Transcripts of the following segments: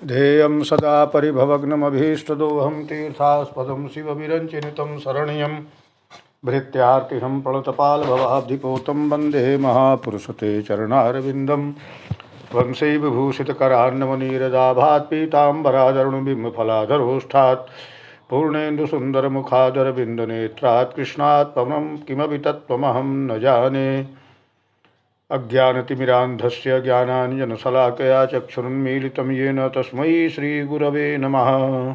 ध्येयं सदा परिभवग्नमभीष्टदोहं तीर्थास्पदं शिवविरञ्चिनुतं शरण्यं भृत्यार्तिहं प्रणतपालभवाब्धिपोतं वन्दे महापुरुषते चरणारविन्दं वंशै विभूषितकरान्नवनीरदाभात् पीताम्बरादरुणबिम्बफलाधरोष्ठात् पूर्णेन्दुसुन्दरमुखादरविन्दनेत्रात् कृष्णात् पवनं किमपि तत्त्वमहं न जाने। अज्ञानतिमिरान्धस्य ज्ञानाञ्जनशलाकया चक्षुरुन्मीलितं येन तस्मै श्रीगुरवे नमः।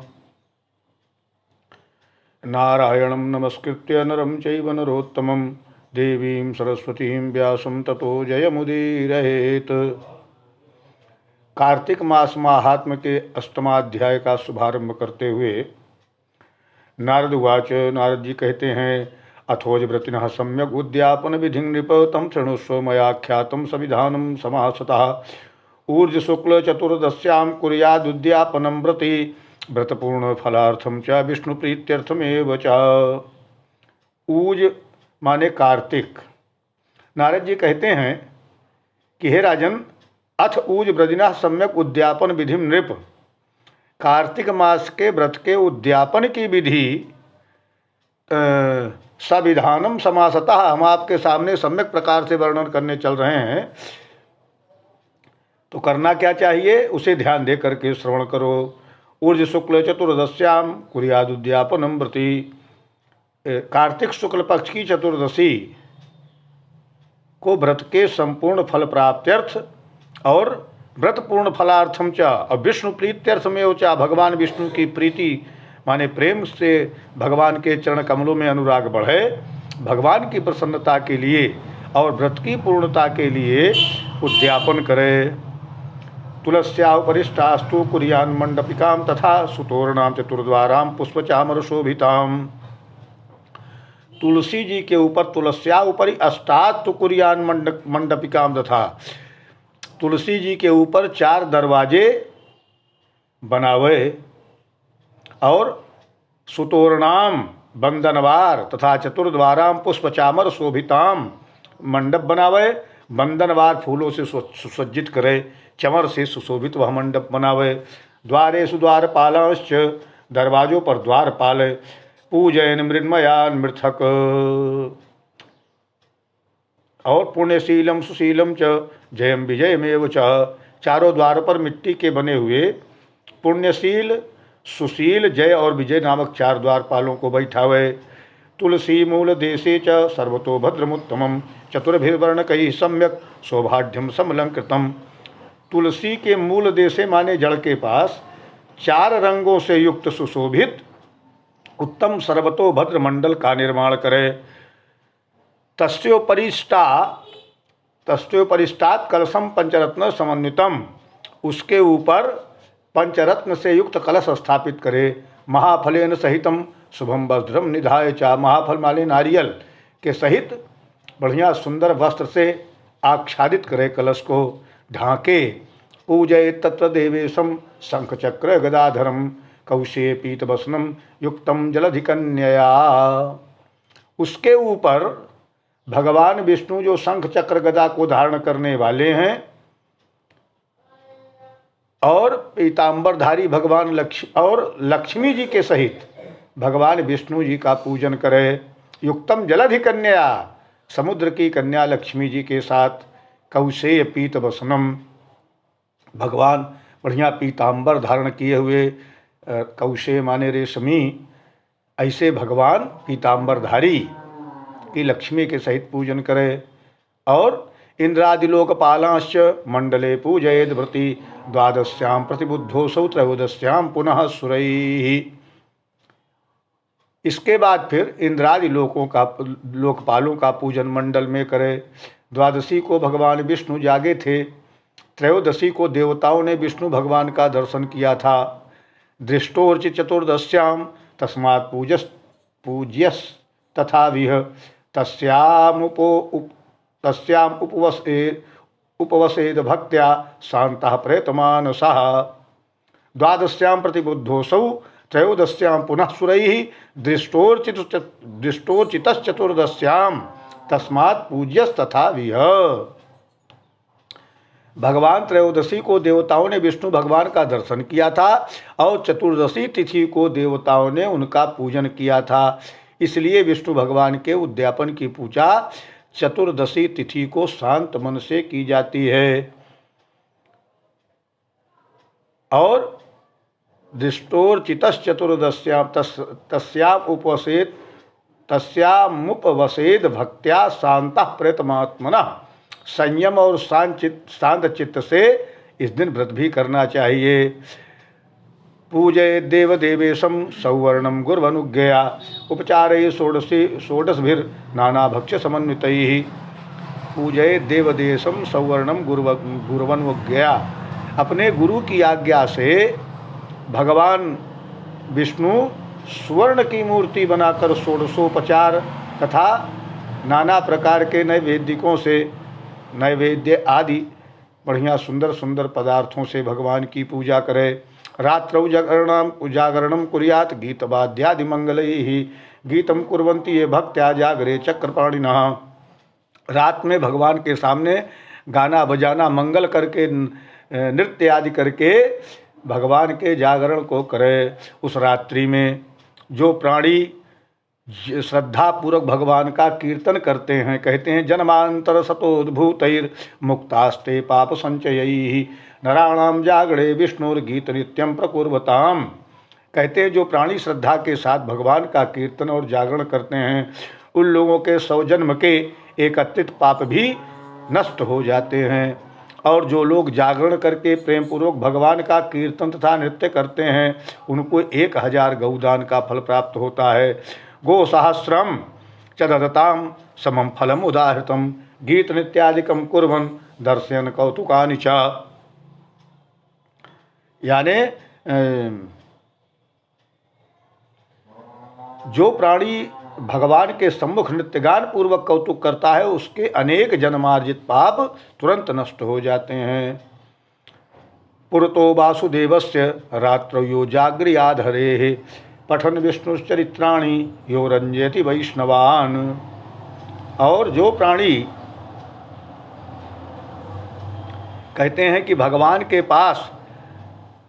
नारायणं नमस्कृत्य नरं चैव नरोत्तमं देवीं सरस्वतीं व्यासं ततो जयमुदीरयेत्। कार्तिक मास महात्म्य के अष्टमाध्याय का शुभारंभ करते हुए नारद उवाच। नारद जी कहते हैं, अथोजव्रतिनः सम्यक उद्यापन विधि नृप तम शृणुष्व मयाख्यातं संविधानं समासतः। ऊर्ज शुक्ल चतुर्दश्यां कुर्यादुद्यापनं व्रति व्रतपूर्ण फलार्थम च विष्णु प्रीत्यर्थमेव च। ऊज माने कार्तिक। नारद जी कहते हैं कि हे राजन, अथ ऊज व्रतिनः सम्यक उद्यापन विधि नृप, कार्तिक मास के व्रत के उद्यापन की विधि संविधानम समासतः हम आपके सामने सम्यक प्रकार से वर्णन करने चल रहे हैं। तो करना क्या चाहिए, उसे ध्यान दे करके श्रवण करो। ऊर्ज शुक्ल चतुर्दश्याम कुर्यादुद्यापनम व्रति, कार्तिक शुक्ल पक्ष की चतुर्दशी को व्रत के संपूर्ण फल प्राप्त्यर्थ और व्रत पूर्ण फलार्थम च और विष्णु प्रीत्यर्थमेव च, भगवान विष्णु की प्रीति माने प्रेम से भगवान के चरण कमलों में अनुराग बढ़े, भगवान की प्रसन्नता के लिए और व्रत की पूर्णता के लिए उद्यापन करे। तुलस्या उपरिष्टास्तु कुर्यान मंडपिकां तथा सुतोरणां चतुर्द्वारां पुष्पचामर शोभितां। तुलसी जी के ऊपर तुलस्या उपरि अष्टास्तु कुर्यान मंडपिकां तथा, तुलसी जी के ऊपर 4 दरवाजे बनावे और सुतोरणाम बंदनवार तथा चतुर्द्वाराम पुष्पचामर शोभिताम, मंडप बनावे, बंदनवार फूलों से सुसज्जित करे, चमर से सुशोभित वह मंडप बनावे। द्वारेषु द्वारपालांश्च, दरवाजों पर द्वारपाल, पूजयन मृन्मयान मृथक और पुण्यशीलम सुशीलम च जयम विजयमेव च, चारों द्वार पर मिट्टी के बने हुए पुण्यशील सुशील जय और विजय नामक 4 द्वारपालों को बैठावे। तुलसी मूल देशे च सर्वतो भद्रमुत्तमम चतुर्भिर्वर्णकैः सम्यक सौभाढ्यम समलंकृतम। तुलसी के मूल देशे माने जड़ के पास 4 रंगों से युक्त सुशोभित उत्तम सर्वतो भद्र मंडल का निर्माण करे। तस्योपरिष्टात् कलशम पंचरत्न समन्वितम, उसके ऊपर पंचरत्न से युक्त कलश स्थापित करे। महाफलेन सहितम शुभम वस्त्रम निधाय चा, महाफल माले नारियल के सहित बढ़िया सुंदर वस्त्र से आच्छादित करे, कलश को ढांके। पूजय तत्र देवेशम शंखचक्र गदाधरम कौशे पीतवसनम युक्तम जलधिकन्यया। उसके ऊपर भगवान विष्णु जो शंख चक्र गदा को धारण करने वाले हैं और पीताम्बरधारी भगवान लक्ष्मी जी के सहित भगवान विष्णु जी का पूजन करे। युक्तम जलधि कन्या, समुद्र की कन्या लक्ष्मी जी के साथ। कौशेय पीतवसनम, भगवान बढ़िया पीताम्बर धारण किए हुए, कौशेय माने रेशमी, ऐसे भगवान पीताम्बरधारी की लक्ष्मी के सहित पूजन करे। और इंद्रादिलोकपालांश्च मंडले पूजयेद व्रति द्वादश्यां प्रतिबुद्धोऽसौ त्रयोदश्यां पुनः सुरैः। इसके बाद फिर इंद्रादि लोकपालों का पूजन मंडल में करे। द्वादशी को भगवान विष्णु जागे थे, त्रयोदशी को देवताओं ने विष्णु भगवान का दर्शन किया था। दृष्टोर्चि चतुर्दश्यां तस्मात् पूज्यस तथा विह तस्याम उपवसेद भक्त्या शांतः प्रेतमानसः। द्वादश्यां प्रतिबुद्धोऽसौ त्रयोदश्यां पुनः सुरैः दृष्टोर्चितश्चतुर्दश्यां तस्मात् पूज्यस्तथा विह। भगवान त्रयोदशी को देवताओं ने विष्णु भगवान का दर्शन किया था और चतुर्दशी तिथि को देवताओं ने उनका पूजन किया था। इसलिए विष्णु भगवान के उद्यापन की पूजा चतुर्दशी तिथि को शांत मन से की जाती है। और दृष्टोर्चितश्चतुर्दश्याम तस्याम उपवसेत तस्यामुपवसेद भक्त्या शांता प्रयतमात्मना। संयम और शांत चित्त से इस दिन व्रत भी करना चाहिए। पूजय देवदेवेशम सौवर्णम गुर्वनुज्ञया उपचारे षोडशभिर नाना भक्ष्य समन्वितैः। पूजय देवदेशम सौवर्णम गुर्वनुज्ञया। अपने गुरु की आज्ञा से भगवान विष्णु स्वर्ण की मूर्ति बनाकर षोडशोपचार तथा नाना प्रकार के नैवेद्यों से नैवेद्य आदि बढ़िया सुंदर सुंदर पदार्थों से भगवान की पूजा करे। रात्रौ जागरणम कुर्यात गीतवाद्यादि मंगलैः। गीतम कुर्वन्ति ये भक्त्या जागरे चक्रपाणिनः। रात में भगवान के सामने गाना बजाना मंगल करके नृत्य आदि करके भगवान के जागरण को करे। उस रात्रि में जो प्राणी श्रद्धा पूर्वक भगवान का कीर्तन करते हैं, कहते हैं जन्मांतर सतोद्भूतैर मुक्तास्ते पाप संचयैः नराणाम जागरे विष्णुर्गीत नित्यम प्रकुर्वताम। कहते हैं जो प्राणी श्रद्धा के साथ भगवान का कीर्तन और जागरण करते हैं उन लोगों के 100 जन्म के एकत्रित पाप भी नष्ट हो जाते हैं। और जो लोग जागरण करके प्रेम पूर्वक भगवान का कीर्तन तथा नृत्य करते हैं उनको 1000 गौदान का फल प्राप्त होता है। गो सहस्रम च ददताम समम फलम उदाहृतम गीत नृत्यादिकम कुर्वन् दर्शयन् कौतुकानि च। यानी जो प्राणी भगवान के सम्मुख नृत्यगान पूर्वक कौतुक करता है उसके अनेक जन्मार्जित पाप तुरंत नष्ट हो जाते हैं। पुरतो वासुदेवस्य रात्रौ यो जाग्र्याद् हरेः पठन विष्णुश्चरित्राणि यो रंजयति वैष्णवान्। और जो प्राणी कहते हैं कि भगवान के पास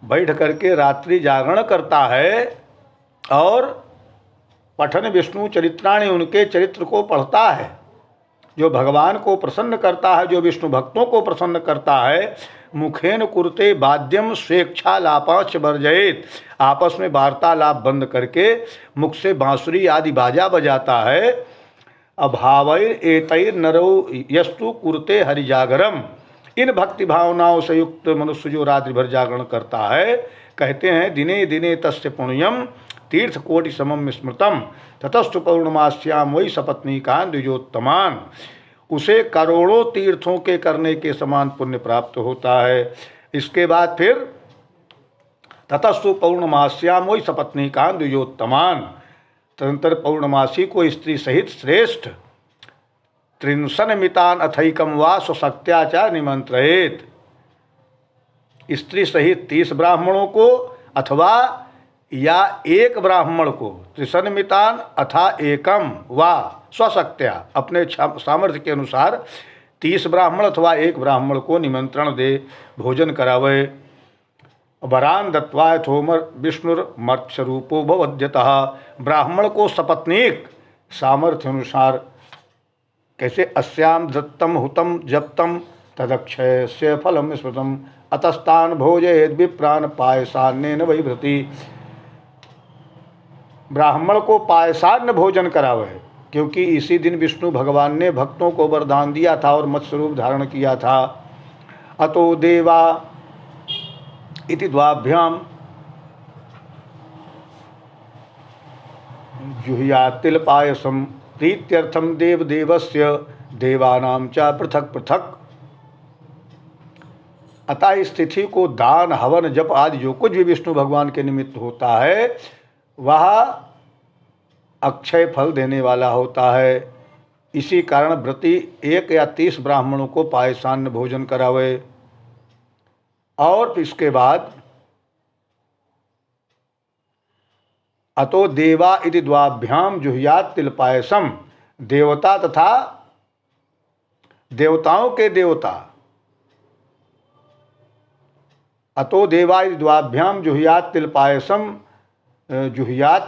बैठ करके रात्रि जागरण करता है और पठन विष्णु चरित्राणि उनके चरित्र को पढ़ता है, जो भगवान को प्रसन्न करता है, जो विष्णु भक्तों को प्रसन्न करता है, मुखेन कुरुते वाद्यम स्वेच्छालापांच वर्जयेत। आपस में वार्तालाप बंद करके मुख से बांसुरी आदि बाजा बजाता है। अभावैर एतैर नरो यस्तु कुरुते हरिजागरम। इन भक्ति भावनाओं से युक्त मनुष्य जो रात्रि भर जागरण करता है, कहते हैं दिने दिने तस्य पुण्यम तीर्थ कोटि समम स्मृतम ततस्तु पौर्णमास्याम वही सपत्नीकान द्विजोत्तमान। उसे करोड़ों तीर्थों के करने के समान पुण्य प्राप्त होता है। इसके बाद फिर ततस्तु पौर्णमास्याम वही सपत्नीकान द्विजोत्तमान। तदंतर पौर्णमासी को स्त्री सहित श्रेष्ठ 53 मितान अथैकम वा स्वशक्त्याचार निमंत्रित। स्त्री सहित 30 ब्राह्मणों को अथवा या एक ब्राह्मण को 53 मितान अथा एकम वा स्वशक्त्या अपने सामर्थ्य के अनुसार 30 ब्राह्मण अथवा एक ब्राह्मण को निमंत्रण दे, भोजन करावे। वरान दत्वा यथोमर विष्णुर्मर्त्यरूपो भवद्यतः। ब्राह्मण को सपत्नीक सामर्थ्य अनुसार कैसे अस्याम दत्तम हुतम जप्तम तदक्षय से फलम स्मृतम अतस्तान भोजयेद विप्रान पायसान्नेन वैभृति। ब्राह्मण को पायसान्न भोजन करावे, क्योंकि इसी दिन विष्णु भगवान ने भक्तों को वरदान दिया था और मत्स्य रूप धारण किया था। अतो देवा इति द्वाभ्याम जुह्यातिल पायसम प्रीत्यर्थम देवदेवस्य देवानाम च पृथक पृथक। अतः इस तिथि को दान हवन जप आदि जो कुछ भी विष्णु भगवान के निमित्त होता है वह अक्षय फल देने वाला होता है। इसी कारण व्रती 1 या 30 ब्राह्मणों को पायसान्न भोजन करावे। और इसके बाद अतो देवा इति द्वाभ्याम जुह्यात तिल पायसम। देवता तथा देवताओं के देवता अतो देवाय द्वाभ्याम जुहियात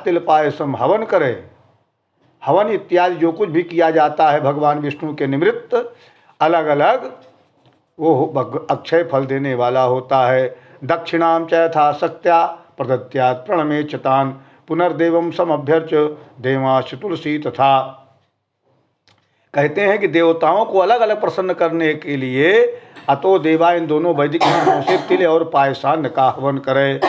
तिल पायसम हवन करे। हवन इत्यादि जो कुछ भी किया जाता है भगवान विष्णु के निमित्त अलग अलग वो अक्षय फल देने वाला होता है। दक्षिणाम च यथा शक्त्या प्रदत्यात् प्रणमे चतान पुनर्देवम समभ्यर्च देवांश तुलसी तथा। कहते हैं कि देवताओं को अलग अलग प्रसन्न करने के लिए अतो देवा इन दोनों वैदिक नामों से तिल और पायसान्न का हवन करे।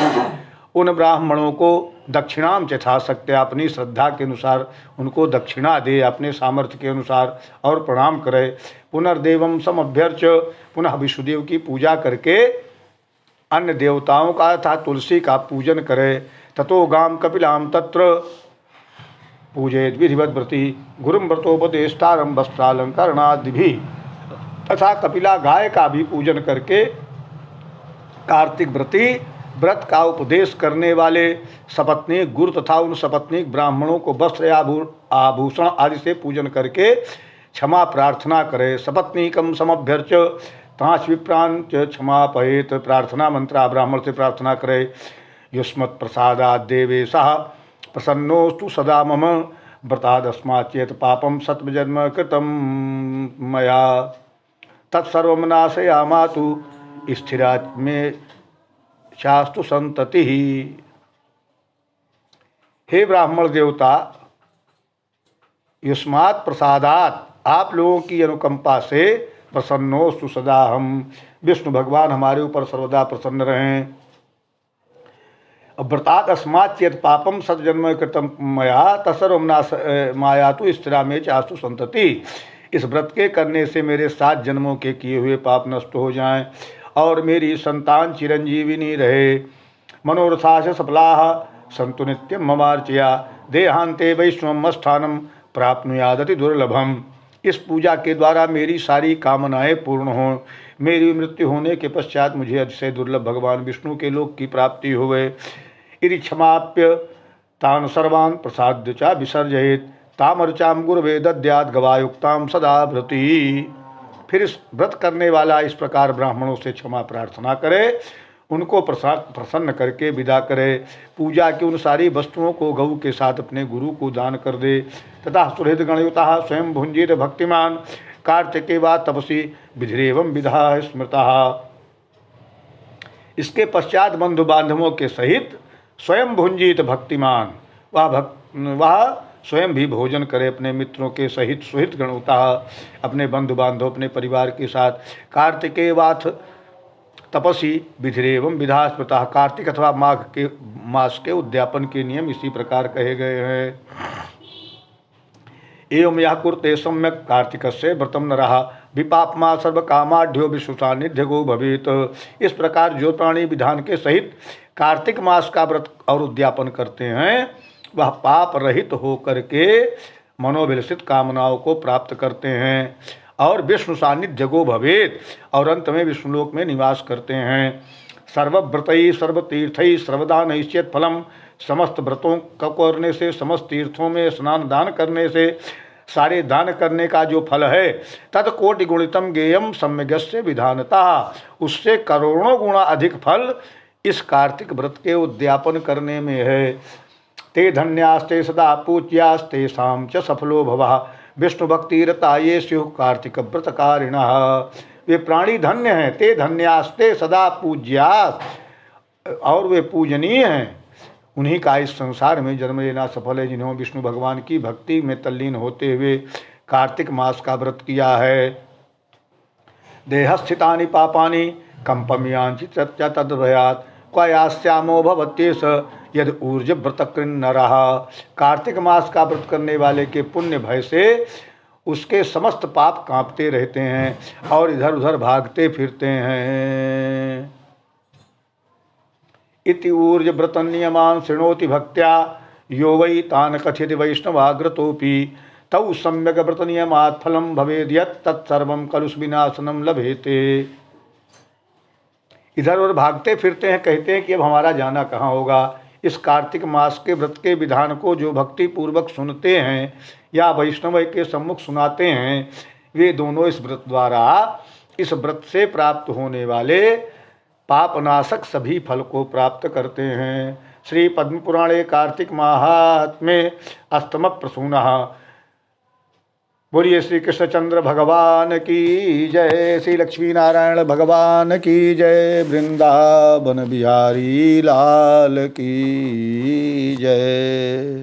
उन ब्राह्मणों को दक्षिणाम यथा शक्त्या अपनी श्रद्धा के अनुसार उनको दक्षिणा दे, अपने सामर्थ्य के अनुसार, और प्रणाम करे। पुनर्देवम समभ्यर्च पुनः विष्णुदेव की पूजा करके अन्य देवताओं का तथा तुलसी का पूजन करे। ततो गाम कपिलाम तत्र पूजेत विधिवत व्रती गुरुम व्रतोपदेष्टारम वस्त्रालंकरणादि तथा कपिला गाय का भी पूजन करके कार्तिक व्रती व्रत का उपदेश करने वाले सपत्नीक गुरु तथा उन सपत्नीक ब्राह्मणों को वस्त्र आभूषण आदि से पूजन करके क्षमा प्रार्थना करे। सपत्नीकम समभ्यर्च तांच विप्रांच क्षमा पहेत प्रार्थना मंत्र ब्राह्मण से प्रार्थना करे। युष्मत् प्रसादाद देवेशः प्रसन्नोस्तु सदा मम व्रतादस्मात् चेत पापम सत्वजन्म कृतम मया तत्सर्वं नाशयामातु स्थिरा में शास्तु संतति। हे ब्राह्मण देवता, युष्मात् प्रसादात आप लोगों की अनुकंपा से प्रसन्नोस्तु सदा हम विष्णु भगवान हमारे ऊपर सर्वदा प्रसन्न रहें। व्रतात् अस्मात् चेत पापम सतजन्म कृतम मया तत्सर्वं नाश माया तो स्थिरा में चास्तु संतति। इस व्रत के करने से मेरे 7 जन्मों के किए हुए पाप नष्ट हो जाएं और मेरी संतान चिरंजीविनी रहे। मनोरथाश सफलाः सन्तु नित्यं ममार्चया देहांते वैष्णवम स्थानम प्राप्नुयादति दुर्लभम। इस पूजा के द्वारा मेरी सारी कामनाएं पूर्ण हों। मेरी मृत्यु होने के पश्चात मुझे अतिशय दुर्लभ भगवान विष्णु के लोक की प्राप्ति होवे। यदि क्षमाप्य तान सर्वान् प्रसाद्य च विसर्जयेत् तामर्चाम गुरुवे दद्यात् गवायुक्ताम सदा व्रती। फिर इस व्रत करने वाला इस प्रकार ब्राह्मणों से क्षमा प्रार्थना करे, उनको प्रसन्न करके विदा करे। पूजा की उन सारी वस्तुओं को गऊ के साथ अपने गुरु को दान कर दे। तथा सुहृद गणयुता स्वयं भुंजित भक्तिमान कार्तिके वा तपसी विधिरेवं विधा स्मृता। इसके पश्चात बंधु बांधवों के सहित स्वयं भुंजित भक्तिमान वह स्वयं भी भोजन करे अपने मित्रों के सहित सुहित गणुता अपने बंधु बांधव अपने परिवार के साथ। कार्तिके वाथ तपसी विधिरेवं विधा स्मृता। कार्तिक अथवा माघ के मास के उद्यापन के नियम इसी प्रकार कहे गए हैं। एवं यह कुर्ते सम्यक कार्तिकस्य व्रतम नरः विपापमा सर्वकामाढ्यो विश्वसान्निध्य गो भवेत। इस प्रकार जो प्राणी विधान के सहित कार्तिक मास का व्रत और उद्यापन करते हैं वह पाप रहित होकर के मनोभिलषित कामनाओं को प्राप्त करते हैं और विष्णु सान्निध्य गो भवेत और अंत में विष्णुलोक में निवास करते हैं। सर्वव्रतई सर्वतीर्थई सर्वदान चेत फलम। समस्त व्रतों का करने से, समस्त तीर्थों में स्नान दान करने से, सारे दान करने का जो फल है तत्कोटि गुणितम गेयम सम्यग्स्य विधानता, उससे करोड़ों गुणा अधिक फल इस कार्तिक व्रत के उद्यापन करने में है। ते धन्यास्ते सदा पूज्यास्तेषां च सफलो भवः विष्णु भक्तिरता ये स्युः कार्तिक व्रतकारिणः। वे प्राणी धन्य हैं। ते धन्यास्ते सदा पूज्यास, और वे पूजनीय हैं। उन्हीं का इस संसार में जन्म लेना सफल है जिन्होंने विष्णु भगवान की भक्ति में तल्लीन होते हुए कार्तिक मास का व्रत किया है। देहस्थितानि पापानि कंपमियांचि तद्भयात् क्वयास्यामो भवत्येष यदि ऊर्ज व्रतकृन्नरः। कार्तिक मास का व्रत करने वाले के पुण्य भय से उसके समस्त पाप कांपते रहते हैं और इधर उधर भागते फिरते हैं। इति ऊर्ज व्रत नियमान शृणोति भक्त्या यो वै तान कथित वैष्णवाग्रतोपि तौ सम्यक व्रत नियमात् फलम भवेद् यत् तत्सर्वं कलुष विनाशनम लभेते। इधर उधर भागते फिरते हैं, कहते हैं कि अब हमारा जाना कहाँ होगा। इस कार्तिक मास के व्रत के विधान को जो भक्ति पूर्वक सुनते हैं या वैष्णव के सम्मुख सुनाते हैं वे दोनों इस व्रत द्वारा, इस व्रत से प्राप्त होने वाले पापनाशक सभी फल को प्राप्त करते हैं। श्री पद्म पुराणे कार्तिक माहात्म्ये अष्टम प्रसूनः। बोलिए श्री कृष्णचंद्र भगवान की जय, श्री लक्ष्मी नारायण भगवान की जय, वृंदावन बिहारी लाल की जय।